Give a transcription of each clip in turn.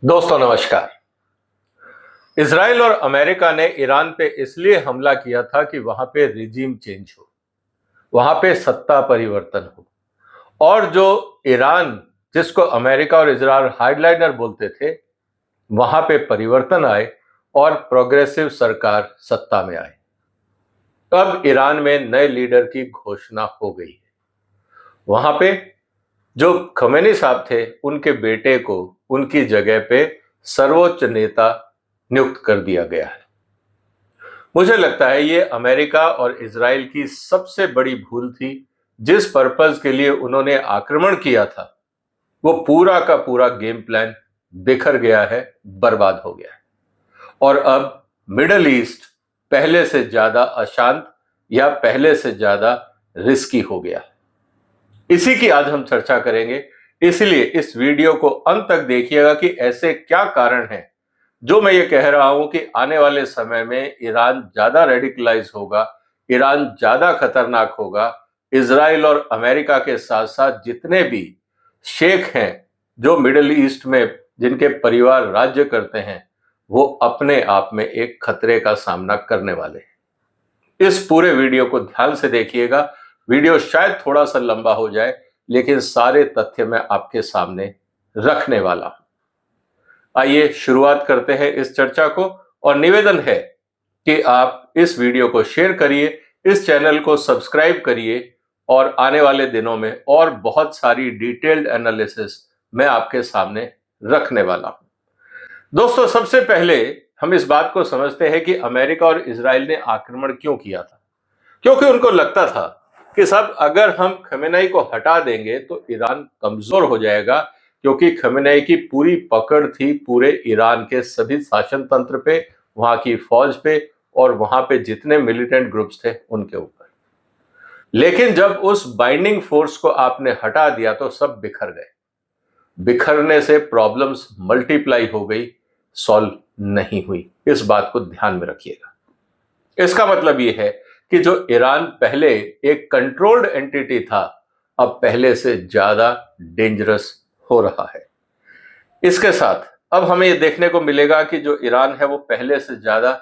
दोस्तों नमस्कार। इजराइल और अमेरिका ने ईरान पे इसलिए हमला किया था कि वहां पे रिजीम चेंज हो, वहां पे सत्ता परिवर्तन हो और जो ईरान, जिसको अमेरिका और इजराइल हार्डलाइनर बोलते थे, वहां पे परिवर्तन आए और प्रोग्रेसिव सरकार सत्ता में आए। अब ईरान में नए लीडर की घोषणा हो गई है। वहां पे जो खमेनी साहब थे, उनके बेटे को उनकी जगह पे सर्वोच्च नेता नियुक्त कर दिया गया है। मुझे लगता है ये अमेरिका और इजराइल की सबसे बड़ी भूल थी। जिस पर्पस के लिए उन्होंने आक्रमण किया था, वो पूरा का पूरा गेम प्लान बिखर गया है, बर्बाद हो गया है। और अब मिडल ईस्ट पहले से ज्यादा अशांत या पहले से ज्यादा रिस्की हो गया है। इसी की आज हम चर्चा करेंगे, इसलिए इस वीडियो को अंत तक देखिएगा कि ऐसे क्या कारण हैं जो मैं ये कह रहा हूं कि आने वाले समय में ईरान ज्यादा रेडिकलाइज होगा, ईरान ज्यादा खतरनाक होगा। इजराइल और अमेरिका के साथ साथ जितने भी शेख हैं जो मिडिल ईस्ट में जिनके परिवार राज्य करते हैं, वो अपने आप में एक खतरे का सामना करने वाले हैं। इस पूरे वीडियो को ध्यान से देखिएगा। वीडियो शायद थोड़ा सा लंबा हो जाए, लेकिन सारे तथ्य मैं आपके सामने रखने वाला हूं। आइए शुरुआत करते हैं इस चर्चा को, और निवेदन है कि आप इस वीडियो को शेयर करिए, इस चैनल को सब्सक्राइब करिए, और आने वाले दिनों में और बहुत सारी डिटेल्ड एनालिसिस मैं आपके सामने रखने वाला हूं। दोस्तों, सबसे पहले हम इस बात को समझते हैं कि अमेरिका और इजराइल ने आक्रमण क्यों किया था। क्योंकि उनको लगता था कि साहब, अगर हम खमेनी को हटा देंगे तो ईरान कमजोर हो जाएगा, क्योंकि खमेनी की पूरी पकड़ थी पूरे ईरान के सभी शासन तंत्र पे, वहां की फौज पे और वहां पे जितने मिलिटेंट ग्रुप्स थे उनके ऊपर। लेकिन जब उस बाइंडिंग फोर्स को आपने हटा दिया तो सब बिखर गए। बिखरने से प्रॉब्लम्स मल्टीप्लाई हो गई, सॉल्व नहीं हुई। इस बात को ध्यान में रखिएगा। इसका मतलब यह है कि जो ईरान पहले एक कंट्रोल्ड एंटिटी था, अब पहले से ज्यादा डेंजरस हो रहा है। इसके साथ अब हमें यह देखने को मिलेगा कि जो ईरान है वो पहले से ज्यादा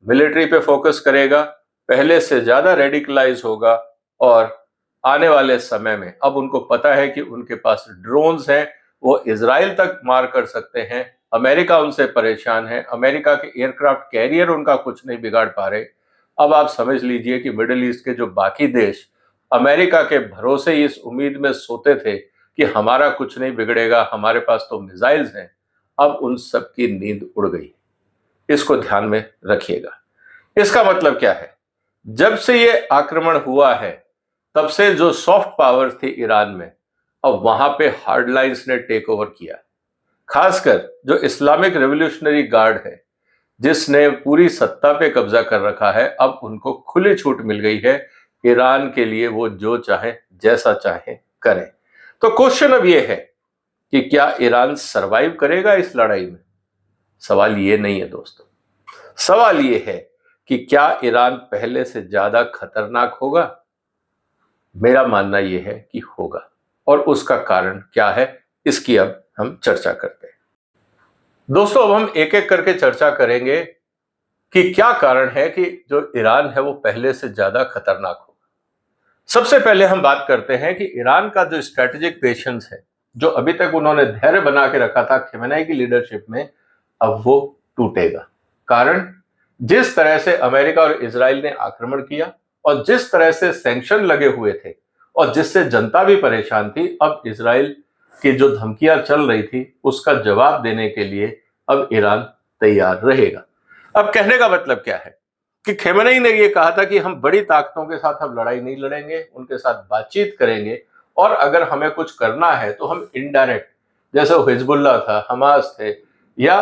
मिलिट्री पे फोकस करेगा, पहले से ज्यादा रेडिकलाइज होगा, और आने वाले समय में अब उनको पता है कि उनके पास ड्रोन्स हैं, वो इजराइल तक मार कर सकते हैं। अमेरिका उनसे परेशान है, अमेरिका के एयरक्राफ्ट कैरियर उनका कुछ नहीं बिगाड़ पा रहे। अब आप समझ लीजिए कि मिडिल ईस्ट के जो बाकी देश अमेरिका के भरोसे ही इस उम्मीद में सोते थे कि हमारा कुछ नहीं बिगड़ेगा, हमारे पास तो मिसाइल्स हैं, अब उन सब की नींद उड़ गई। इसको ध्यान में रखिएगा। इसका मतलब क्या है? जब से ये आक्रमण हुआ है, तब से जो सॉफ्ट पावर्स थी ईरान में, अब वहां पे हार्डलाइंस ने टेक ओवर किया। खासकर जो इस्लामिक रेवोल्यूशनरी गार्ड है, जिसने पूरी सत्ता पे कब्जा कर रखा है, अब उनको खुली छूट मिल गई है ईरान के लिए, वो जो चाहे जैसा चाहे करें। तो क्वेश्चन अब ये है कि क्या ईरान सरवाइव करेगा इस लड़ाई में? सवाल ये नहीं है दोस्तों, सवाल ये है कि क्या ईरान पहले से ज्यादा खतरनाक होगा? मेरा मानना यह है कि होगा, और उसका कारण क्या है, इसकी अब हम चर्चा करते हैं। दोस्तों, अब हम एक एक करके चर्चा करेंगे कि क्या कारण है कि जो ईरान है वो पहले से ज्यादा खतरनाक होगा। सबसे पहले हम बात करते हैं कि ईरान का जो स्ट्रेटेजिक पेशेंस है, जो अभी तक उन्होंने धैर्य बना के रखा था खमेनी की लीडरशिप में, अब वो टूटेगा। कारण, जिस तरह से अमेरिका और इजराइल ने आक्रमण किया और जिस तरह से सैंक्शन लगे हुए थे और जिससे जनता भी परेशान थी, अब इजराइल की जो धमकियां चल रही थी उसका जवाब देने के लिए अब ईरान तैयार रहेगा। अब कहने का मतलब क्या है कि खमेनी ने यह कहा था कि हम बड़ी ताकतों के साथ अब लड़ाई नहीं लड़ेंगे, उनके साथ बातचीत करेंगे, और अगर हमें कुछ करना है तो हम इनडायरेक्ट, जैसे हिजबुल्लाह था, हमास थे, या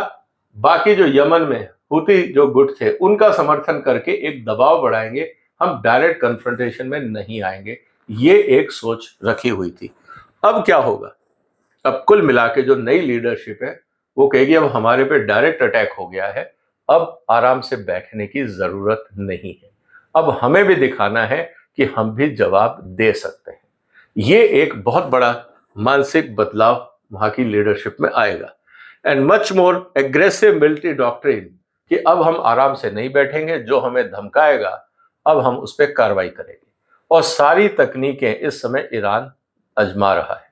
बाकी जो यमन में हुती जो गुट थे, उनका समर्थन करके एक दबाव बढ़ाएंगे, हम डायरेक्ट कन्फ्रंटेशन में नहीं आएंगे। ये एक सोच रखी हुई थी। अब क्या होगा? अब कुल मिला के जो नई लीडरशिप है वो कहेगी अब हमारे पे डायरेक्ट अटैक हो गया है, अब आराम से बैठने की जरूरत नहीं है, अब हमें भी दिखाना है कि हम भी जवाब दे सकते हैं। ये एक बहुत बड़ा मानसिक बदलाव वहां की लीडरशिप में आएगा। And much more aggressive military doctrine कि अब हम आराम से नहीं बैठेंगे, जो हमें धमकाएगा अब हम उस पर कार्रवाई करेंगे। और सारी तकनीकें इस समय ईरान आजमा रहा है,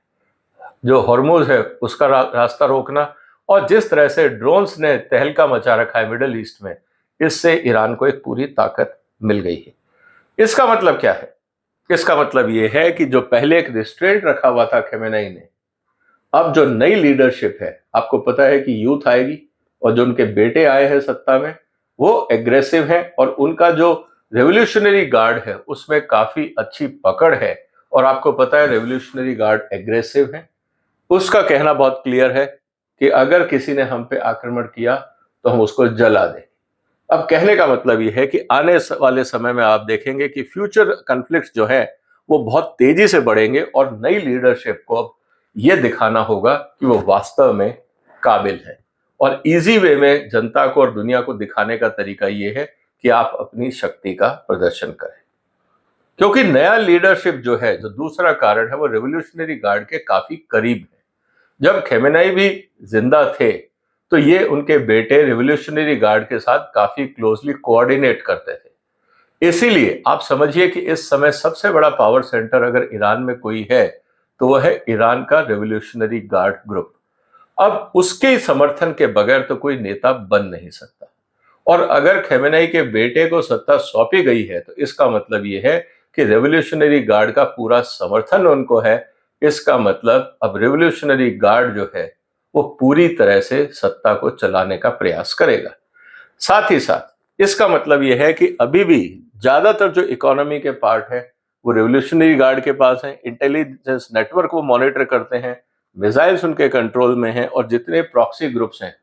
जो हॉर्मुज है उसका रास्ता रोकना, और जिस तरह से ड्रोन्स ने तहलका मचा रखा है मिडिल ईस्ट में, इससे ईरान को एक पूरी ताकत मिल गई है। इसका मतलब क्या है? इसका मतलब यह है कि जो पहले एक रिस्ट्रेंट रखा हुआ था खेमेनेई ने, अब जो नई लीडरशिप है, आपको पता है कि यूथ आएगी और जो उनके बेटे आए हैं सत्ता में वो एग्रेसिव हैं, और उनका जो रेवोल्यूशनरी गार्ड है उसमें काफी अच्छी पकड़ है, और आपको पता है रेवोल्यूशनरी गार्ड एग्रेसिव है। उसका कहना बहुत क्लियर है कि अगर किसी ने हम पे आक्रमण किया तो हम उसको जला दें। अब कहने का मतलब ये है कि आने वाले समय में आप देखेंगे कि फ्यूचर कॉन्फ्लिक्ट जो है वो बहुत तेजी से बढ़ेंगे, और नई लीडरशिप को अब ये दिखाना होगा कि वो वास्तव में काबिल है। और इजी वे में जनता को और दुनिया को दिखाने का तरीका ये है कि आप अपनी शक्ति का प्रदर्शन करें, क्योंकि नया लीडरशिप जो है, जो दूसरा कारण है, वो रेवोल्यूशनरी गार्ड के काफी करीब है। जब खेमेनेई भी जिंदा थे तो ये उनके बेटे रेवोल्यूशनरी गार्ड के साथ काफी क्लोजली कोऑर्डिनेट करते थे। इसीलिए आप समझिए कि इस समय सबसे बड़ा पावर सेंटर अगर ईरान में कोई है तो वह है ईरान का रेवोल्यूशनरी गार्ड ग्रुप। अब उसके समर्थन के बगैर तो कोई नेता बन नहीं सकता, और अगर खेमेनेई के बेटे को सत्ता सौंपी गई है तो इसका मतलब यह है कि रेवोल्यूशनरी गार्ड का पूरा समर्थन उनको है। इसका मतलब अब रेवोल्यूशनरी गार्ड जो है वो पूरी तरह से सत्ता को चलाने का प्रयास करेगा। साथ ही साथ इसका मतलब यह है कि अभी भी ज्यादातर जो इकोनॉमी के पार्ट है वो रेवोल्यूशनरी गार्ड के पास है, इंटेलिजेंस नेटवर्क वो मॉनिटर करते हैं, मिसाइल्स उनके कंट्रोल में हैं, और जितने प्रॉक्सी ग्रुप्स हैं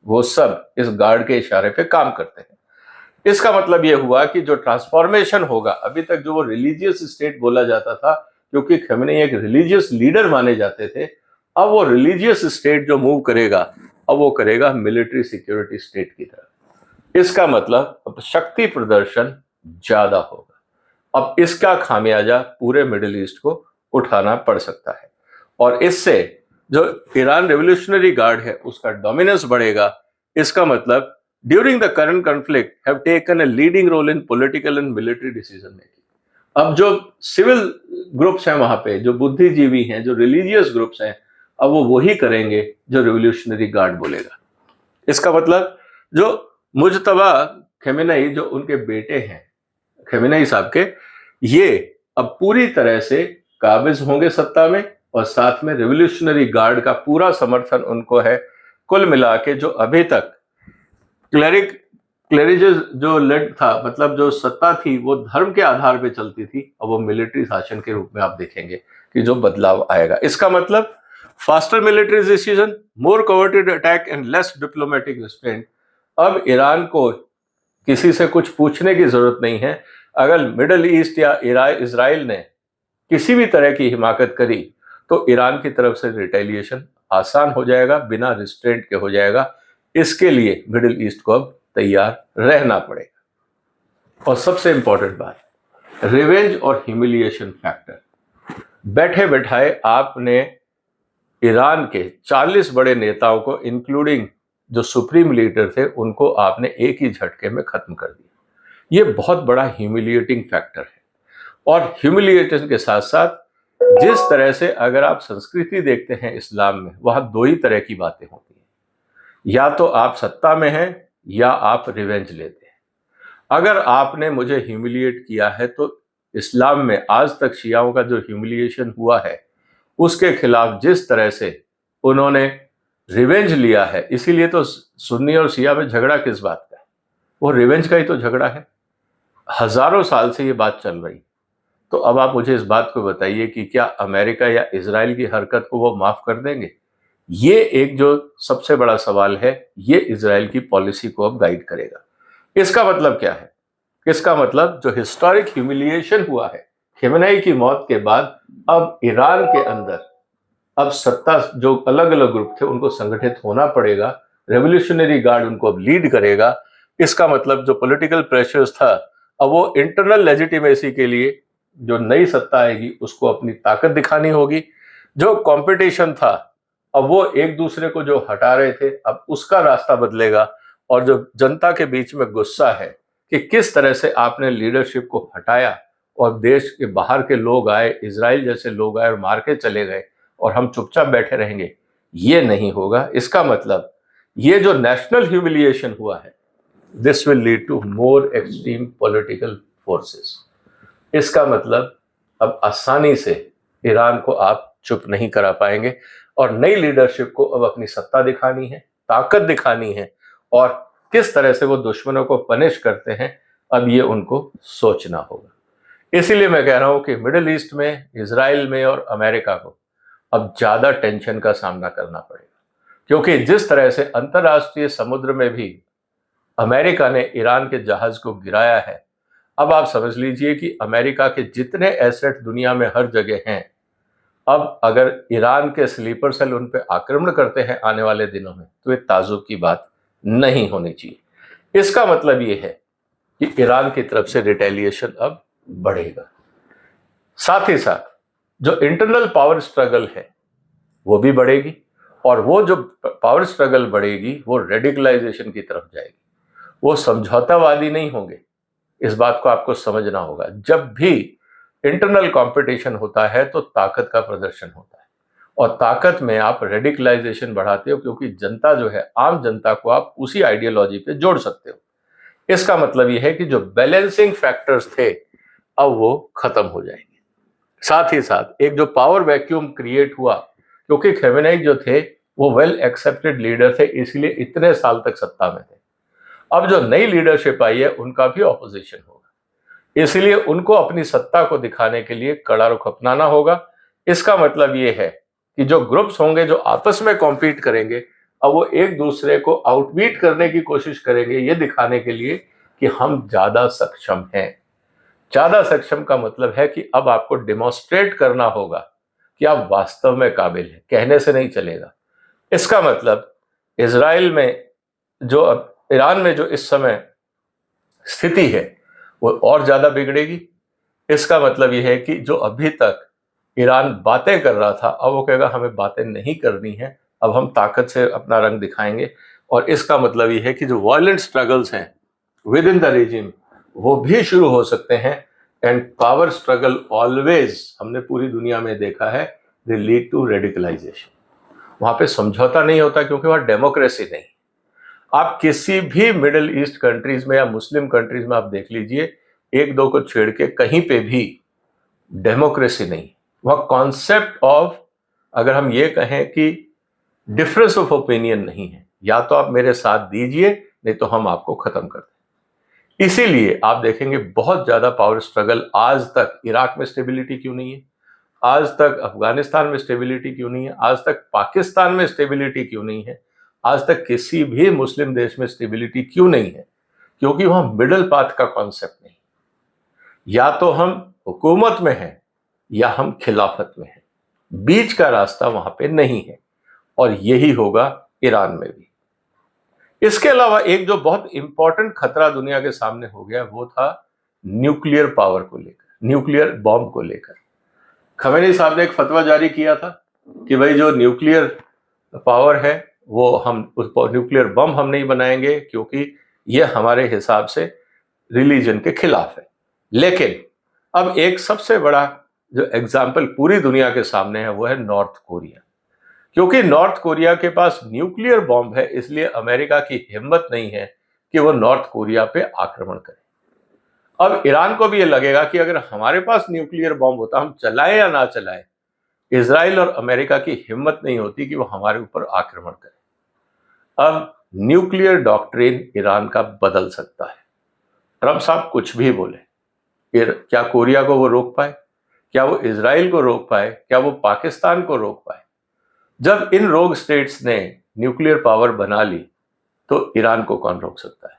वो सब इस गार्ड के इशारे पे काम करते हैं। इसका मतलब यह हुआ कि जो ट्रांसफॉर्मेशन होगा, अभी तक जो वो रिलीजियस स्टेट बोला जाता था, क्योंकि खेमेनेई एक रिलीजियस लीडर माने जाते थे, अब वो रिलीजियस स्टेट जो मूव करेगा अब वो करेगा मिलिट्री सिक्योरिटी स्टेट की तरफ। इसका मतलब अब शक्ति प्रदर्शन ज्यादा होगा। अब इसका खामियाजा पूरे मिडिल ईस्ट को उठाना पड़ सकता है, और इससे जो ईरान रेवोल्यूशनरी गार्ड है उसका डोमिनेंस बढ़ेगा। इसका मतलब during the current conflict have taken a leading role in political and military decision making. अब जो सिविल ग्रुप्स हैं वहां पे, जो बुद्धिजीवी हैं, जो रिलीजियस ग्रुप्स हैं, अब वो वही करेंगे जो रेवोल्यूशनरी गार्ड बोलेगा। इसका मतलब जो मुजतबा खेमेनेई, जो उनके बेटे हैं खेमेनेई साहब के, ये अब पूरी तरह से काबिज होंगे सत्ता में, और साथ में रेवोल्यूशनरी गार्ड का पूरा समर्थन उनको है। कुल मिला के जो अभी तक क्लेरिजस जो लेड था, मतलब जो सत्ता थी वो धर्म के आधार पे चलती थी, अब वो मिलिट्री शासन के रूप में आप देखेंगे कि जो बदलाव आएगा। इसका मतलब faster military decision, more covert attack and less diplomatic restraint. अब ईरान को किसी से कुछ पूछने की जरूरत नहीं है। अगर मिडिल ईस्ट या इजराइल ने किसी भी तरह की हिमाकत करी तो ईरान की तरफ से रिटेलिएशन आसान हो जाएगा, बिना रिस्ट्रेंट के हो जाएगा। इसके लिए मिडिल ईस्ट को अब तैयार रहना पड़ेगा। और सबसे इंपॉर्टेंट बात, रिवेंज और ह्यूमिलिएशन फैक्टर। बैठे बैठाए आपने ईरान के 40 बड़े नेताओं को, इंक्लूडिंग जो सुप्रीम लीडर थे, उनको आपने एक ही झटके में खत्म कर दिया। ये बहुत बड़ा ह्यूमिलिएटिंग फैक्टर है। और ह्यूमिलिएशन के साथ साथ जिस तरह से अगर आप संस्कृति देखते हैं इस्लाम में, वहां दो ही तरह की बातें होती हैं, या तो आप सत्ता में हैं या आप रिवेंज लेते हैं। अगर आपने मुझे ह्यूमिलिएट किया है तो इस्लाम में आज तक शियाओं का जो ह्यूमिलिएशन हुआ है उसके खिलाफ जिस तरह से उन्होंने रिवेंज लिया है, इसीलिए तो सुन्नी और शिया में झगड़ा किस बात का है, वो रिवेंज का ही तो झगड़ा है। हजारों साल से ये बात चल रही। तो अब आप मुझे इस बात को बताइए कि क्या अमेरिका या इजराइल की हरकत को वो माफ कर देंगे? ये एक जो सबसे बड़ा सवाल है, ये इजराइल की पॉलिसी को अब गाइड करेगा। इसका मतलब क्या है? इसका मतलब जो हिस्टोरिक ह्यूमिलिएशन हुआ है खेमेनेई की मौत के बाद, अब ईरान के अंदर अब सत्ता जो अलग अलग ग्रुप थे उनको संगठित होना पड़ेगा। रेवोल्यूशनरी गार्ड उनको अब लीड करेगा। इसका मतलब जो पॉलिटिकल प्रेशर्स था, अब वो इंटरनल लेजिटिमेसी के लिए जो नई सत्ता आएगी उसको अपनी ताकत दिखानी होगी। जो कंपटीशन था अब वो एक दूसरे को जो हटा रहे थे अब उसका रास्ता बदलेगा, और जो जनता के बीच में गुस्सा है कि किस तरह से आपने लीडरशिप को हटाया और देश के बाहर के लोग आए, इजराइल जैसे लोग आए और मार के चले गए और हम चुपचाप बैठे रहेंगे, ये नहीं होगा। इसका मतलब ये जो नेशनल ह्यूमिलिएशन हुआ है, this will lead to more extreme political forces. इसका मतलब अब आसानी से ईरान को आप चुप नहीं करा पाएंगे, और नई लीडरशिप को अब अपनी सत्ता दिखानी है, ताकत दिखानी है, और किस तरह से वो दुश्मनों को पनिश करते हैं अब ये उनको सोचना होगा। इसीलिए मैं कह रहा हूं कि मिडिल ईस्ट में, इजराइल में और अमेरिका को अब ज्यादा टेंशन का सामना करना पड़ेगा, क्योंकि जिस तरह से अंतर्राष्ट्रीय समुद्र में भी अमेरिका ने ईरान के जहाज को गिराया है, अब आप समझ लीजिए कि अमेरिका के जितने एसेट दुनिया में हर जगह हैं, अब अगर ईरान के स्लीपर सेल उन पर आक्रमण करते हैं आने वाले दिनों में, तो ये ताज्जुब की बात नहीं होनी चाहिए। इसका मतलब ये है कि ईरान की तरफ से रिटेलिएशन अब बढ़ेगा। साथ ही साथ जो इंटरनल पावर स्ट्रगल है वो भी बढ़ेगी, और वो जो पावर स्ट्रगल बढ़ेगी वो रेडिकलाइजेशन की तरफ जाएगी। वो समझौतावादी नहीं होंगे, इस बात को आपको समझना होगा। जब भी इंटरनल कंपटीशन होता है तो ताकत का प्रदर्शन होता है, और ताकत में आप रेडिकलाइजेशन बढ़ाते हो, क्योंकि जनता जो है, आम जनता को आप उसी आइडियोलॉजी पे जोड़ सकते हो। इसका मतलब यह है कि जो बैलेंसिंग फैक्टर्स थे अब वो खत्म हो जाएंगे। साथ ही साथ एक जो पावर वैक्यूम क्रिएट हुआ, क्योंकि खमेनेई जो थे वो वेल एक्सेप्टेड लीडर थे, इसलिए इतने साल तक सत्ता में थे। अब जो नई लीडरशिप आई है उनका भी ऑपोजिशन होगा, इसलिए उनको अपनी सत्ता को दिखाने के लिए कड़ा रुख अपनाना होगा। इसका मतलब ये है कि जो ग्रुप्स होंगे जो आपस में कॉम्पीट करेंगे, अब वो एक दूसरे को आउटबीट करने की कोशिश करेंगे, ये दिखाने के लिए कि हम ज्यादा सक्षम हैं। ज्यादा सक्षम का मतलब है कि अब आपको डिमॉन्स्ट्रेट करना होगा कि आप वास्तव में काबिल हैं, कहने से नहीं चलेगा। इसका मतलब इजराइल में जो ईरान में जो इस समय स्थिति है वो और ज्यादा बिगड़ेगी। इसका मतलब यह है कि जो अभी तक ईरान बातें कर रहा था, अब वो कहेगा हमें बातें नहीं करनी है, अब हम ताकत से अपना रंग दिखाएंगे। और इसका मतलब यह है कि जो वायलेंट स्ट्रगल्स हैं विद इन द रेजिम वो भी शुरू हो सकते हैं। एंड पावर स्ट्रगल ऑलवेज, हमने पूरी दुनिया में देखा है, दे लीड टू रेडिकलाइजेशन। वहां पे समझौता नहीं होता, क्योंकि वहां डेमोक्रेसी नहीं। आप किसी भी मिडिल ईस्ट कंट्रीज में या मुस्लिम कंट्रीज में आप देख लीजिए, एक दो को छेड़ के कहीं पे भी डेमोक्रेसी नहीं। वह कॉन्सेप्ट ऑफ, अगर हम ये कहें कि डिफरेंस ऑफ ओपिनियन नहीं है, या तो आप मेरे साथ दीजिए नहीं तो हम आपको खत्म कर दें। इसीलिए आप देखेंगे बहुत ज्यादा पावर स्ट्रगल। आज तक इराक में स्टेबिलिटी क्यों नहीं है, आज तक अफगानिस्तान में स्टेबिलिटी क्यों नहीं है, आज तक पाकिस्तान में स्टेबिलिटी क्यों नहीं है, आज तक किसी भी मुस्लिम देश में स्टेबिलिटी क्यों नहीं है? क्योंकि वहां मिडल पाथ का कॉन्सेप्ट नहीं। या तो हम हुकूमत में हैं या हम खिलाफत में हैं, बीच का रास्ता वहां पे नहीं है, और यही होगा ईरान में भी। इसके अलावा एक जो बहुत इंपॉर्टेंट खतरा दुनिया के सामने हो गया वो था न्यूक्लियर पावर को लेकर, न्यूक्लियर बॉम्ब को लेकर। खमेनी साहब ने एक फतवा जारी किया था कि भाई जो न्यूक्लियर पावर है वो हम उस न्यूक्लियर बम हम नहीं बनाएंगे, क्योंकि ये हमारे हिसाब से रिलीजन के खिलाफ है। लेकिन अब एक सबसे बड़ा जो एग्जाम्पल पूरी दुनिया के सामने है वो है नॉर्थ कोरिया। क्योंकि नॉर्थ कोरिया के पास न्यूक्लियर बॉम्ब है, इसलिए अमेरिका की हिम्मत नहीं है कि वो नॉर्थ कोरिया पे आक्रमण करे। अब ईरान को भी ये लगेगा कि अगर हमारे पास न्यूक्लियर बॉम्ब होता, हम चलाएं या ना चलाएं, इजराइल और अमेरिका की हिम्मत नहीं होती कि वो हमारे ऊपर आक्रमण करे। अब न्यूक्लियर डॉक्ट्रिन ईरान का बदल सकता है। ट्रंप साहब कुछ भी बोले, क्या कोरिया को वो रोक पाए? क्या वो इजराइल को रोक पाए? क्या वो पाकिस्तान को रोक पाए? जब इन रोग स्टेट्स ने न्यूक्लियर पावर बना ली तो ईरान को कौन रोक सकता है?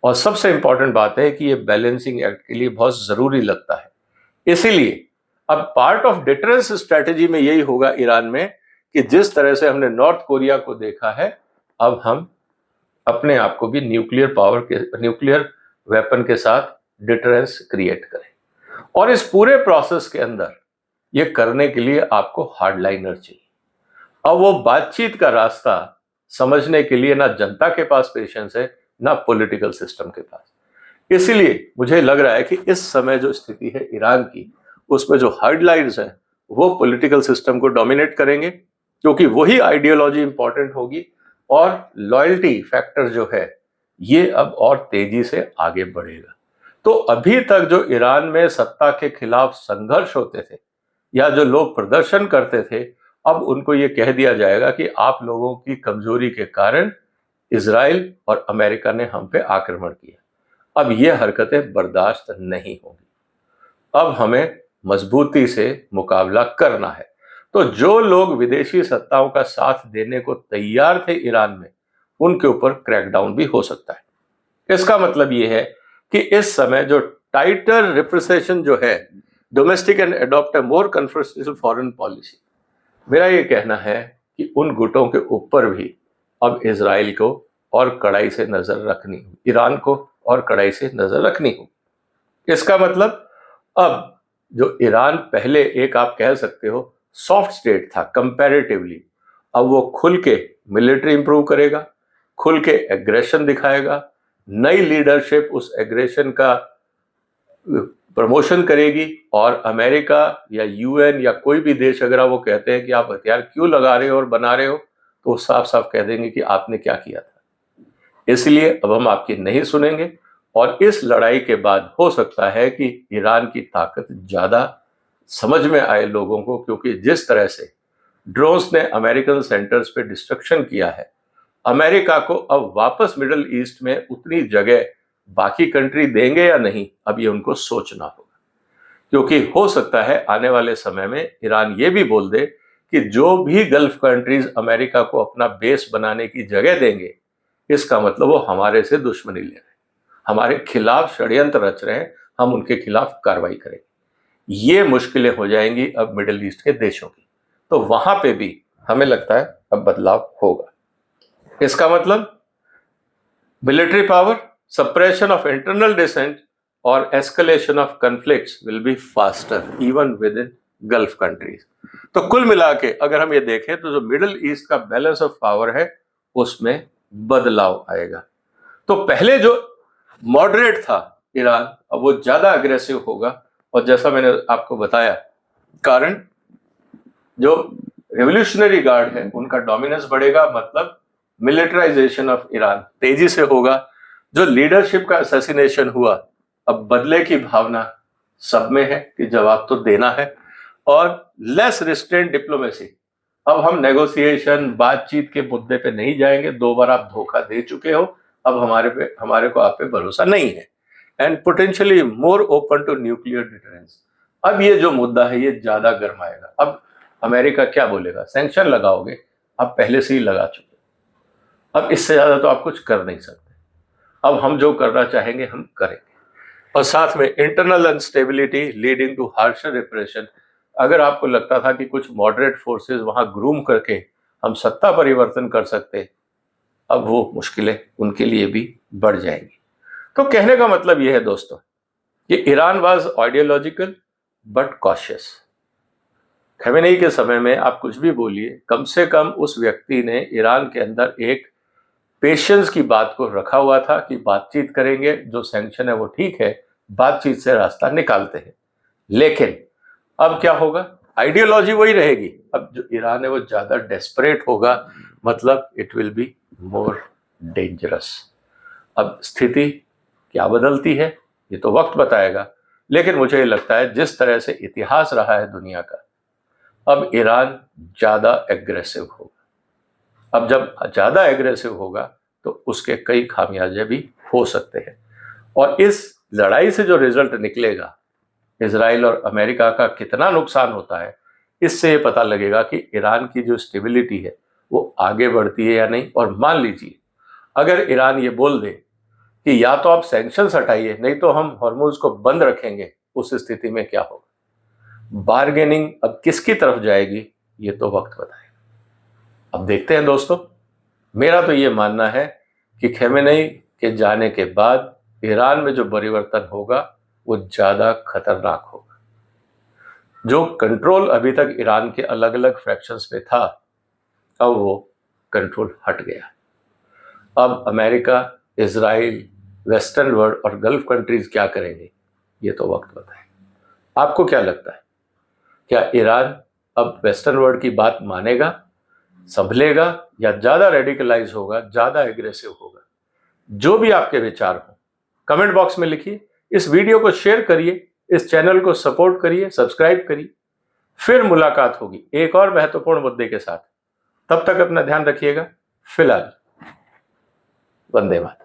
और सबसे इंपॉर्टेंट बात है कि ये बैलेंसिंग एक्ट के लिए बहुत जरूरी लगता है। इसीलिए अब पार्ट ऑफ डिटरेंस स्ट्रेटेजी में यही होगा ईरान में कि जिस तरह से हमने नॉर्थ कोरिया को देखा है, अब हम अपने आप को भी न्यूक्लियर पावर के, न्यूक्लियर वेपन के साथ डिटरेंस क्रिएट करें। और इस पूरे प्रोसेस के अंदर ये करने के लिए आपको हार्डलाइनर चाहिए। अब वो बातचीत का रास्ता समझने के लिए ना जनता के पास पेशेंस है, ना पॉलिटिकल सिस्टम के पास। इसीलिए मुझे लग रहा है कि इस समय जो स्थिति है ईरान की, उसमें जो हेडलाइंस है वो पॉलिटिकल सिस्टम को डोमिनेट करेंगे, क्योंकि वही आइडियोलॉजी इंपॉर्टेंट होगी और लॉयल्टी फैक्टर जो है ये अब और तेजी से आगे बढ़ेगा। तो अभी तक जो ईरान में सत्ता के खिलाफ संघर्ष होते थे या जो लोग प्रदर्शन करते थे, अब उनको ये कह दिया जाएगा कि आप लोगों की कमजोरी के कारण इजराइल और अमेरिका ने हम पे आक्रमण किया। अब ये हरकतें बर्दाश्त नहीं होंगी, अब हमें मजबूती से मुकाबला करना है। तो जो लोग विदेशी सत्ताओं का साथ देने को तैयार थे ईरान में, उनके ऊपर क्रैकडाउन भी हो सकता है। इसका मतलब ये है कि इस समय जो टाइटर रिप्रेसेशन जो है, domestic and adopt a more confrontational foreign policy, मेरा ये कहना है कि उन गुटों के ऊपर भी अब इजराइल को और कड़ाई से नजर रखनी हो, ईरान को और कड़ाई से नजर रखनी हो। इसका मतलब अब जो ईरान पहले एक आप कह सकते हो सॉफ्ट स्टेट था कंपैरेटिवली, अब वो खुल के मिलिट्री इंप्रूव करेगा, खुल के एग्रेशन दिखाएगा, नई लीडरशिप उस एग्रेशन का प्रमोशन करेगी, और अमेरिका या यूएन या कोई भी देश अगर वो कहते हैं कि आप हथियार क्यों लगा रहे हो और बना रहे हो, तो वो साफ साफ कह देंगे कि आपने क्या किया था। इसलिए अब हम आपकी नहीं सुनेंगे, और इस लड़ाई के बाद हो सकता है कि ईरान की ताकत ज्यादा समझ में आए लोगों को, क्योंकि जिस तरह से ड्रोन्स ने अमेरिकन सेंटर्स पे डिस्ट्रक्शन किया है, अमेरिका को अब वापस मिडिल ईस्ट में उतनी जगह बाकी कंट्री देंगे या नहीं, अब ये उनको सोचना होगा। क्योंकि हो सकता है आने वाले समय में ईरान ये भी बोल दे कि जो भी गल्फ कंट्रीज अमेरिका को अपना बेस बनाने की जगह देंगे, इसका मतलब वो हमारे से दुश्मनी ले रहे हैं, हमारे खिलाफ षड्यंत्र रच रहे हैं, हम उनके खिलाफ कार्रवाई करेंगे। ये मुश्किलें हो जाएंगी अब मिडिल ईस्ट के देशों की, तो वहां पे भी हमें लगता है अब बदलाव होगा। इसका मतलब military power, suppression of internal dissent और escalation of conflicts will be faster even within gulf countries. तो कुल मिला के अगर हम ये देखें तो जो मिडिल ईस्ट का बैलेंस ऑफ पावर है उसमें बदलाव आएगा। तो पहले जो मॉडरेट था ईरान, अब वो ज्यादा अग्रेसिव होगा, और जैसा मैंने आपको बताया, कारण जो रेवोल्यूशनरी गार्ड है उनका डोमिनेंस बढ़ेगा, मतलब मिलिटराइजेशन ऑफ ईरान तेजी से होगा। जो लीडरशिप का असैसिनेशन हुआ, अब बदले की भावना सब में है कि जवाब तो देना है, और लेस रिस्ट्रेंट डिप्लोमेसी, अब हम नेगोशिएशन बातचीत के मुद्दे पे नहीं जाएंगे, 2 बार आप धोखा दे चुके हो, अब हमारे को आप पे भरोसा नहीं है, and potentially more open to nuclear deterrence. अब ये जो मुद्दा है ये ज्यादा गर्माएगा। अब अमेरिका क्या बोलेगा, सैंक्शन लगाओगे, आप पहले से ही लगा चुके, अब इससे ज्यादा तो आप कुछ कर नहीं सकते, अब हम जो करना चाहेंगे हम करेंगे। और साथ में internal instability leading to harsher repression, अगर आपको लगता था कि कुछ मॉडरेट फोर्सेस वहां ग्रूम करके हम सत्ता परिवर्तन कर सकते, अब वो मुश्किलें उनके लिए भी बढ़ जाएंगी। तो कहने का मतलब यह है दोस्तों कि Iran was ideological but cautious. Khamenei के समय में आप कुछ भी बोलिए, कम से कम उस व्यक्ति ने ईरान के अंदर एक पेशेंस की बात को रखा हुआ था कि बातचीत करेंगे, जो सैंक्शन है वो ठीक है, बातचीत से रास्ता निकालते हैं। लेकिन अब क्या होगा, आइडियोलॉजी वही रहेगी, अब जो ईरान है वो ज्यादा डेस्परेट होगा, मतलब it will be more dangerous. अब स्थिति क्या बदलती है ये तो वक्त बताएगा, लेकिन मुझे लगता है जिस तरह से इतिहास रहा है दुनिया का, अब ईरान ज्यादा एग्रेसिव होगा। अब जब ज्यादा एग्रेसिव होगा तो उसके कई खामियाजे भी हो सकते हैं, और इस लड़ाई से जो रिजल्ट निकलेगा, इजराइल और अमेरिका का कितना नुकसान होता है, इससे ये पता लगेगा कि ईरान की जो स्टेबिलिटी है वो आगे बढ़ती है या नहीं। और मान लीजिए अगर ईरान ये बोल दे कि या तो आप सैंक्शंस हटाइए, नहीं तो हम हॉर्मुज को बंद रखेंगे, उस स्थिति में क्या होगा, बार्गेनिंग अब किसकी तरफ जाएगी ये तो वक्त बताएगा। अब देखते हैं दोस्तों, मेरा तो ये मानना है कि खमेनेई के जाने के बाद ईरान में जो परिवर्तन होगा वो ज्यादा खतरनाक होगा। जो कंट्रोल अभी तक ईरान के अलग अलग फ्रैक्शंस पे था, अब वो कंट्रोल हट गया। अब अमेरिका, इजराइल, वेस्टर्न वर्ल्ड और गल्फ कंट्रीज क्या करेंगे, ये तो वक्त बताए। आपको क्या लगता है, क्या ईरान अब वेस्टर्न वर्ल्ड की बात मानेगा, संभलेगा, या ज्यादा रेडिकलाइज होगा, ज्यादा एग्रेसिव होगा? जो भी आपके विचार हो कमेंट बॉक्स में लिखिए। इस वीडियो को शेयर करिए, इस चैनल को सपोर्ट करिए, सब्सक्राइब करिए। फिर मुलाकात होगी एक और महत्वपूर्ण मुद्दे के साथ। तब तक अपना ध्यान रखिएगा। फिलहाल वंदे मातरम।